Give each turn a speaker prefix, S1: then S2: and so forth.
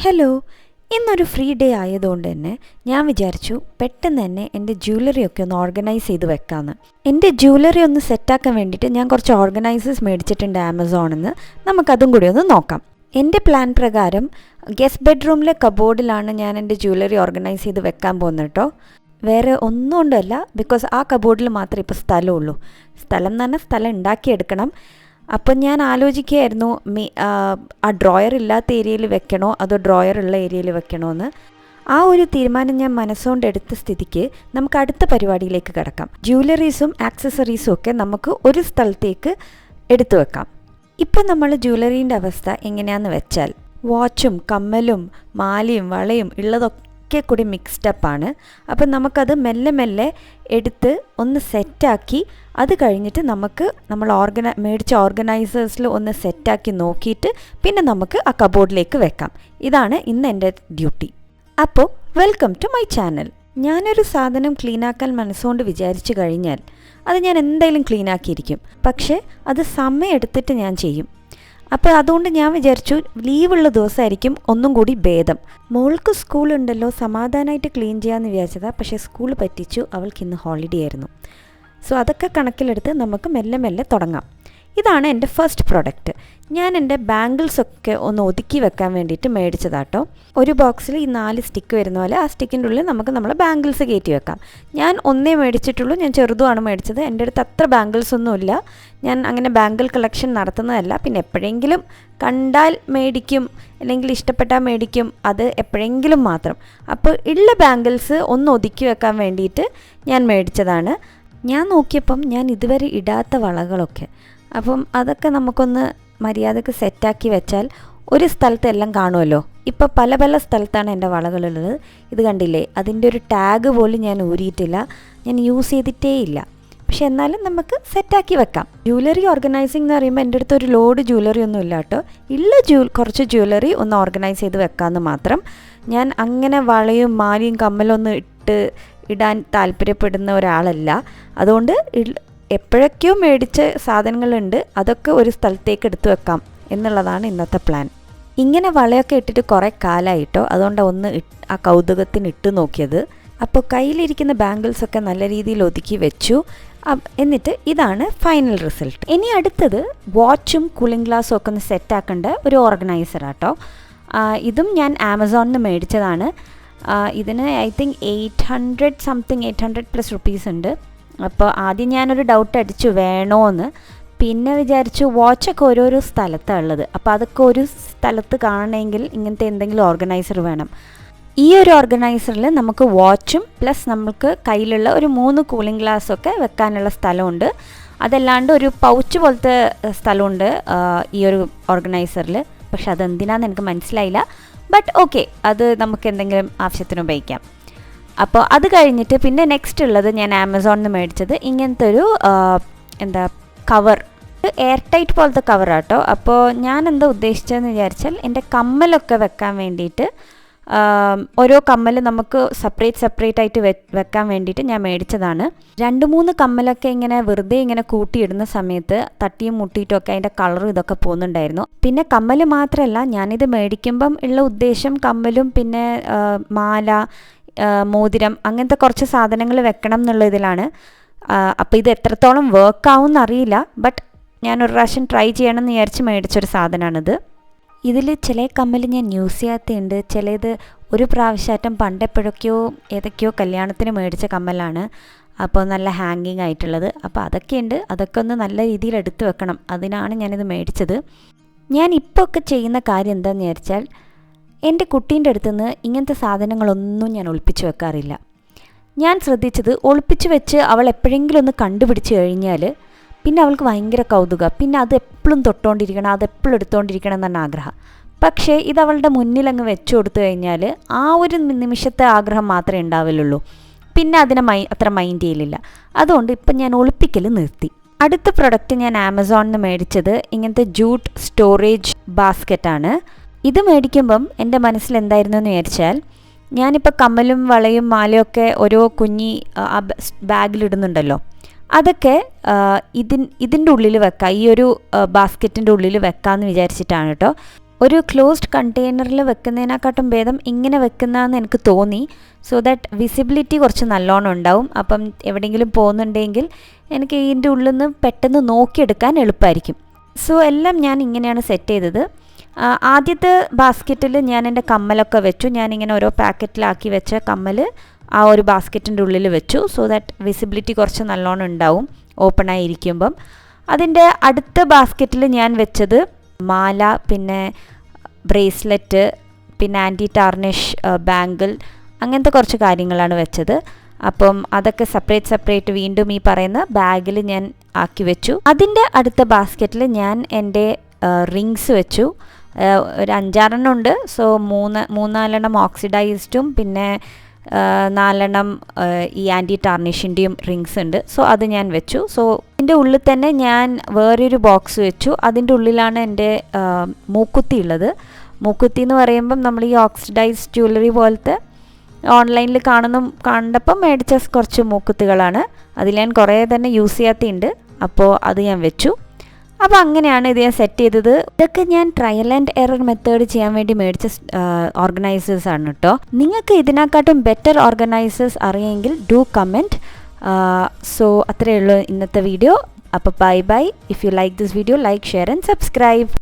S1: Hello, ഇന്നൊരു free day ആയതുകൊണ്ട് തന്നെ ഞാൻ വിചാരിച്ചു പെട്ടെന്ന് തന്നെ എൻ്റെ ജ്വല്ലറി ഒക്കെ ഒന്ന് ഓർഗനൈസ് ചെയ്ത് വെക്കാമെന്ന്. എൻ്റെ ജ്വല്ലറി ഒന്ന് സെറ്റാക്കാൻ വേണ്ടിയിട്ട് ഞാൻ കുറച്ച് ഓർഗനൈസേഴ്സ് മേടിച്ചിട്ടുണ്ട് ആമസോണിൽ നിന്ന്. നമുക്കതും കൂടി ഒന്ന് നോക്കാം. എൻ്റെ പ്ലാൻ പ്രകാരം ഗസ്റ്റ് ബെഡ്റൂമിലെ കബോർഡിലാണ് ഞാൻ എൻ്റെ ജ്വല്ലറി ഓർഗനൈസ് ചെയ്ത് വെക്കാൻ പോകുന്നത് കേട്ടോ. വേറെ ഒന്നും കൊണ്ടല്ല, ബിക്കോസ് ആ കബോർഡിൽ മാത്രമേ ഇപ്പോൾ സ്ഥലമുള്ളൂ. സ്ഥലം എന്ന് പറഞ്ഞാൽ സ്ഥലം ഉണ്ടാക്കിയെടുക്കണം. അപ്പം ഞാൻ ആലോചിക്കുകയായിരുന്നു ആ ഡ്രോയർ ഇല്ലാത്ത ഏരിയയിൽ വെക്കണോ അതോ ഡ്രോയർ ഉള്ള ഏരിയയിൽ വെക്കണോ എന്ന്. ആ ഒരു തീരുമാനം ഞാൻ മനസ്സുകൊണ്ട് എടുത്ത സ്ഥിതിക്ക് നമുക്ക് അടുത്ത പരിപാടിയിലേക്ക് കിടക്കാം. ജ്വല്ലറീസും ആക്സസറീസും ഒക്കെ നമുക്ക് ഒരു സ്ഥലത്തേക്ക് എടുത്തു വെക്കാം. ഇപ്പം നമ്മൾ ജ്വല്ലറീൻ്റെ അവസ്ഥ എങ്ങനെയാണെന്ന് വെച്ചാൽ വാച്ചും കമ്മലും മാലയും വളയും ഉള്ളതൊക്കെ കൂടി മിക്സ്ഡപ്പാണ്. അപ്പം നമുക്കത് മെല്ലെ മെല്ലെ എടുത്ത് ഒന്ന് സെറ്റാക്കി അത് കഴിഞ്ഞിട്ട് നമുക്ക് നമ്മൾ മേടിച്ച ഓർഗനൈസേഴ്സിൽ ഒന്ന് സെറ്റാക്കി നോക്കിയിട്ട് പിന്നെ നമുക്ക് ആ കബോർഡിലേക്ക് വെക്കാം. ഇതാണ് ഇന്ന് എൻ്റെ ഡ്യൂട്ടി. അപ്പോൾ വെൽക്കം ടു മൈ ചാനൽ. ഞാനൊരു സാധനം ക്ലീനാക്കാൻ മനസ്സുകൊണ്ട് വിചാരിച്ചു കഴിഞ്ഞാൽ അത് ഞാൻ എന്തായാലും ക്ലീനാക്കിയിരിക്കും. പക്ഷേ അത് സമയം എടുത്തിട്ട് ഞാൻ ചെയ്യും. അപ്പോൾ അതുകൊണ്ട് ഞാൻ വിചാരിച്ചു ലീവുള്ള ദിവസമായിരിക്കും ഒന്നും കൂടി ഭേദം. മോൾക്ക് സ്കൂളുണ്ടല്ലോ, സമാധാനമായിട്ട് ക്ലീൻ ചെയ്യാമെന്ന് വിചാരിച്ചതാണ്. പക്ഷേ സ്കൂൾ പറ്റിച്ചു, അവൾക്ക് ഇന്ന് ഹോളിഡേ ആയിരുന്നു. സോ അതൊക്കെ കണക്കിലെടുത്ത് നമുക്ക് മെല്ലെ മെല്ലെ തുടങ്ങാം. ഇതാണ് എൻ്റെ ഫസ്റ്റ് പ്രോഡക്റ്റ്. ഞാൻ എൻ്റെ ബാംഗിൾസൊക്കെ ഒന്ന് ഒതുക്കി വെക്കാൻ വേണ്ടിയിട്ട് മേടിച്ചതാട്ടോ. ഒരു ബോക്സിൽ ഈ 4 സ്റ്റിക്ക് വരുന്ന പോലെ ആ സ്റ്റിക്കിൻ്റെ ഉള്ളിൽ നമുക്ക് നമ്മളെ ബാംഗിൾസ് കയറ്റി വെക്കാം. ഞാൻ ഒന്നേ മേടിച്ചിട്ടുള്ളൂ, ഞാൻ ചെറുതുമാണ് മേടിച്ചത്. എൻ്റെ അടുത്ത് അത്ര ബാംഗിൾസ് ഒന്നുമില്ല. ഞാൻ അങ്ങനെ ബാംഗിൾ കളക്ഷൻ നടത്തുന്നതല്ല. പിന്നെ എപ്പോഴെങ്കിലും കണ്ടാൽ മേടിക്കും, അല്ലെങ്കിൽ ഇഷ്ടപ്പെട്ടാൽ മേടിക്കും, അത് എപ്പോഴെങ്കിലും മാത്രം. അപ്പോൾ ഉള്ള ബാംഗിൾസ് ഒന്ന് ഒതുക്കി വെക്കാൻ വേണ്ടിയിട്ട് ഞാൻ മേടിച്ചതാണ്. ഞാൻ നോക്കിയപ്പം ഞാൻ ഇതുവരെ ഇടാത്ത വളകളൊക്കെ, അപ്പം അതൊക്കെ നമുക്കൊന്ന് മര്യാദക്ക് സെറ്റാക്കി വെച്ചാൽ ഒരു സ്ഥലത്ത് എല്ലാം കാണുമല്ലോ. ഇപ്പോൾ പല പല സ്ഥലത്താണ് എൻ്റെ വളകളുള്ളത്. ഇത് കണ്ടില്ലേ, അതിൻ്റെ ഒരു ടാഗ് പോലും ഞാൻ ഊരിയിട്ടില്ല, ഞാൻ യൂസ് ചെയ്തിട്ടേ ഇല്ല. പക്ഷെ എന്നാലും നമുക്ക് സെറ്റാക്കി വെക്കാം. ജ്വല്ലറി ഓർഗനൈസിങ് എന്ന് പറയുമ്പോൾ എൻ്റെ അടുത്ത് ഒരു ലോഡ് ജ്വല്ലറി ഒന്നും ഇല്ല കേട്ടോ. ഉള്ള കുറച്ച് ജ്വല്ലറി ഒന്ന് ഓർഗനൈസ് ചെയ്ത് വെക്കാമെന്ന് മാത്രം. ഞാൻ അങ്ങനെ വളയും മാലയും കമ്മലൊന്നും ഇടാൻ താല്പര്യപ്പെടുന്ന ഒരാളല്ല. അതുകൊണ്ട് എപ്പോഴൊക്കെയോ മേടിച്ച സാധനങ്ങളുണ്ട്, അതൊക്കെ ഒരു സ്ഥലത്തേക്ക് എടുത്തു വെക്കാം എന്നുള്ളതാണ് ഇന്നത്തെ പ്ലാൻ. ഇങ്ങനെ വളയൊക്കെ ഇട്ടിട്ട് കുറേ കാലമായിട്ടോ, അതുകൊണ്ട് ഒന്ന് ആ കൗതുകത്തിന് ഇട്ട് നോക്കിയത്. അപ്പോൾ കയ്യിലിരിക്കുന്ന ബാംഗിൾസൊക്കെ നല്ല രീതിയിൽ ഒതുക്കി വെച്ചു. എന്നിട്ട് ഇതാണ് ഫൈനൽ റിസൾട്ട്. ഇനി അടുത്തത് വാച്ചും കൂളിംഗ് ഗ്ലാസ്സും ഒക്കെ ഒന്ന് സെറ്റാക്കേണ്ട ഒരു ഓർഗനൈസറാട്ടോ. ഇതും ഞാൻ ആമസോണിൽ നിന്ന് മേടിച്ചതാണ്. ഇതിന് ഐ തിങ്ക് 800+ റുപ്പീസ് ഉണ്ട്. അപ്പോൾ ആദ്യം ഞാനൊരു ഡൗട്ട് അടിച്ചു വേണോ എന്ന്. പിന്നെ വിചാരിച്ചു വാച്ചൊക്കെ ഓരോരോ സ്ഥലത്താണ് ഉള്ളത്, അപ്പോൾ അതൊക്കെ ഒരു സ്ഥലത്ത് കാണണമെങ്കിൽ ഇങ്ങനത്തെ എന്തെങ്കിലും ഓർഗനൈസർ വേണം. ഈ ഒരു ഓർഗനൈസറിൽ നമുക്ക് വാച്ചും പ്ലസ് നമുക്ക് കയ്യിലുള്ള ഒരു 3 കൂളിംഗ് ഗ്ലാസ്സൊക്കെ വെക്കാനുള്ള സ്ഥലമുണ്ട്. അതല്ലാണ്ട് ഒരു പൗച്ച് പോലത്തെ സ്ഥലമുണ്ട് ഈ ഒരു ഓർഗനൈസറിൽ. പക്ഷെ അതെന്തിനാന്ന് എനിക്ക് മനസ്സിലായില്ല. ബട്ട് ഓക്കെ, അത് നമുക്ക് എന്തെങ്കിലും ആവശ്യത്തിന് ഉപയോഗിക്കാം. അപ്പോൾ അത് കഴിഞ്ഞിട്ട് പിന്നെ നെക്സ്റ്റ് ഉള്ളത് ഞാൻ ആമസോണിൽ നിന്ന് മേടിച്ചത് ഇങ്ങനത്തെ ഒരു കവർ, എയർ ടൈറ്റ് പോലത്തെ കവറാട്ടോ. അപ്പോൾ ഞാൻ എന്താ ഉദ്ദേശിച്ചതെന്ന് വിചാരിച്ചാൽ എൻ്റെ കമ്മലൊക്കെ വെക്കാൻ വേണ്ടിയിട്ട് ഓരോ കമ്മൽ നമുക്ക് സെപ്പറേറ്റ് ആയിട്ട് വെക്കാൻ വേണ്ടിയിട്ട് ഞാൻ മേടിച്ചതാണ്. 2-3 കമ്മലൊക്കെ ഇങ്ങനെ വെറുതെ ഇങ്ങനെ കൂട്ടിയിടുന്ന സമയത്ത് തട്ടിയും മുട്ടിയിട്ടും ഒക്കെ അതിൻ്റെ കളറും ഇതൊക്കെ പോകുന്നുണ്ടായിരുന്നു. പിന്നെ കമ്മൽ മാത്രമല്ല, ഞാനിത് മേടിക്കുമ്പം ഉള്ള ഉദ്ദേശം കമ്മലും പിന്നെ മാല, മോതിരം, അങ്ങനത്തെ കുറച്ച് സാധനങ്ങൾ വെക്കണം എന്നുള്ള ഇതിലാണ്. അപ്പോൾ ഇത് എത്രത്തോളം വർക്കാവും എന്നറിയില്ല, ബട്ട് ഞാനൊരു പ്രാവശ്യം ട്രൈ ചെയ്യണമെന്ന് വിചാരിച്ച് മേടിച്ചൊരു സാധനമാണിത്. ഇതിൽ ചില കമ്മൽ ഞാൻ യൂസ് ചെയ്യാത്തതുണ്ട്, ചിലത് ഒരു പ്രാവശ്യമായിട്ടും പണ്ടെപ്പോഴൊക്കെയോ ഏതൊക്കെയോ കല്യാണത്തിന് മേടിച്ച കമ്മലാണ്. അപ്പോൾ നല്ല ഹാങ്ങിങ് ആയിട്ടുള്ളത്. അപ്പോൾ അതൊക്കെയുണ്ട്, അതൊക്കെ ഒന്ന് നല്ല രീതിയിൽ എടുത്ത് വെക്കണം. അതിനാണ് ഞാനിത് മേടിച്ചത്. ഞാൻ ഇപ്പോൾ ഒക്കെ ചെയ്യുന്ന കാര്യം എന്താണെന്ന് വിചാരിച്ചാൽ എൻ്റെ കുട്ടീൻ്റെ അടുത്ത് നിന്ന് ഇങ്ങനത്തെ സാധനങ്ങളൊന്നും ഞാൻ ഒളിപ്പിച്ച് വെക്കാറില്ല. ഞാൻ ശ്രദ്ധിച്ചത് ഒളിപ്പിച്ച് വെച്ച് അവൾ എപ്പോഴെങ്കിലും ഒന്ന് കണ്ടുപിടിച്ച് കഴിഞ്ഞാൽ പിന്നെ അവൾക്ക് ഭയങ്കര കൗതുകം, പിന്നെ അത് എപ്പോഴും തൊട്ടുകൊണ്ടിരിക്കണം, അതെപ്പോഴും എടുത്തുകൊണ്ടിരിക്കണം എന്നാണ് ആഗ്രഹം. പക്ഷേ ഇത് അവളുടെ മുന്നിലങ്ങ് വെച്ചു കൊടുത്തു കഴിഞ്ഞാൽ ആ ഒരു നിമിഷത്തെ ആഗ്രഹം മാത്രമേ ഉണ്ടാവുള്ളൂ, പിന്നെ അതിനെ അത്ര മൈൻഡ് ചെയ്യലില്ല. അതുകൊണ്ട് ഇപ്പം ഞാൻ ഒളിപ്പിക്കൽ നിർത്തി. അടുത്ത പ്രൊഡക്റ്റ് ഞാൻ ആമസോണിൽ നിന്ന് മേടിച്ചത് ഇങ്ങനത്തെ ജൂട്ട് സ്റ്റോറേജ് ബാസ്ക്കറ്റാണ്. ഇത് മേടിക്കുമ്പം എൻ്റെ മനസ്സിൽ എന്തായിരുന്നു എന്ന് വിചാരിച്ചാൽ, ഞാനിപ്പോൾ കമ്മലും വളയും മാലയൊക്കെ ഓരോ കുഞ്ഞി ബാഗിലിടുന്നുണ്ടല്ലോ, അതൊക്കെ ഇതിൻ്റെ ഉള്ളിൽ വെക്കാം, ഈ ഒരു ബാസ്ക്കറ്റിൻ്റെ ഉള്ളിൽ വെക്കാമെന്ന് വിചാരിച്ചിട്ടാണ് കേട്ടോ. ഒരു ക്ലോസ്ഡ് കണ്ടെയ്നറിൽ വെക്കുന്നതിനെക്കാട്ടും ഭേദം ഇങ്ങനെ വെക്കുന്നതെന്ന് എനിക്ക് തോന്നി. സോ ദാറ്റ് വിസിബിലിറ്റി കുറച്ച് നല്ലോണം ഉണ്ടാവും. അപ്പം എവിടെയെങ്കിലും പോകുന്നുണ്ടെങ്കിൽ എനിക്ക് ഇതിൻ്റെ ഉള്ളിൽ നിന്ന് പെട്ടെന്ന് നോക്കിയെടുക്കാൻ എളുപ്പമായിരിക്കും. സോ എല്ലാം ഞാൻ ഇങ്ങനെയാണ് സെറ്റ് ചെയ്തത്. ആദ്യത്തെ ബാസ്ക്കറ്റിൽ ഞാൻ എൻ്റെ കമ്മലൊക്കെ വെച്ചു. ഞാനിങ്ങനെ ഓരോ പാക്കറ്റിലാക്കി വെച്ച കമ്മൽ ആ ഒരു ബാസ്ക്കറ്റിൻ്റെ ഉള്ളിൽ വെച്ചു. സോ ദാറ്റ് വിസിബിലിറ്റി കുറച്ച് നല്ലോണം ഉണ്ടാവും ഓപ്പൺ ആയിരിക്കുമ്പം. അതിൻ്റെ അടുത്ത ബാസ്ക്കറ്റിൽ ഞാൻ വെച്ചത് മാല, പിന്നെ ബ്രേസ്ലെറ്റ്, പിന്നെ ആൻറ്റി ടാർണിഷ് ബാങ്കിൾ, അങ്ങനത്തെ കുറച്ച് കാര്യങ്ങളാണ് വെച്ചത്. അപ്പം അതൊക്കെ സെപ്പറേറ്റ് വീണ്ടും ഈ പറയുന്ന ബാഗിൽ ഞാൻ ആക്കി വെച്ചു. അതിൻ്റെ അടുത്ത ബാസ്ക്കറ്റിൽ ഞാൻ എൻ്റെ റിങ്സ് വെച്ചു. ഒരു 5-6 ഉണ്ട്. സോ 3-4 ഓക്സിഡൈസ്ഡും പിന്നെ 4 ഈ ആൻറ്റി ടാർണിഷിൻ്റെയും റിങ്സ് ഉണ്ട്. സോ അത് ഞാൻ വെച്ചു. സോ ഇതിൻ്റെ ഉള്ളിൽ തന്നെ ഞാൻ വേറൊരു ബോക്സ് വെച്ചു. അതിൻ്റെ ഉള്ളിലാണ് എൻ്റെ മൂക്കുത്തി ഉള്ളത്. മൂക്കുത്തി എന്ന് പറയുമ്പം നമ്മൾ ഈ ഓക്സിഡൈസ്ഡ് ജ്വല്ലറി പോലത്തെ ഓൺലൈനിൽ കണ്ടപ്പം മേടിച്ച കുറച്ച് മൂക്കുത്തികളാണ്. അതിൽ ഞാൻ കുറേ തന്നെ യൂസ് ചെയ്യാത്തതുണ്ട്. അപ്പോൾ അത് ഞാൻ വെച്ചു. അപ്പോൾ അങ്ങനെയാണ് ഇത് ഞാൻ സെറ്റ് ചെയ്തത്. ഇതൊക്കെ ഞാൻ ട്രയൽ ആൻഡ് എറർ മെത്തേഡ് ചെയ്യാൻ വേണ്ടി മേടിച്ച ഓർഗനൈസേഴ്സ് ആണ് കേട്ടോ. നിങ്ങൾക്ക് ഇതിനെക്കാട്ടും ബെറ്റർ ഓർഗനൈസേഴ്സ് അറിയെങ്കിൽ ഡു കമൻറ്റ്. സോ അത്രയേ ഉള്ളൂ ഇന്നത്തെ വീഡിയോ. അപ്പോൾ bye. If you like this video, like, share and subscribe.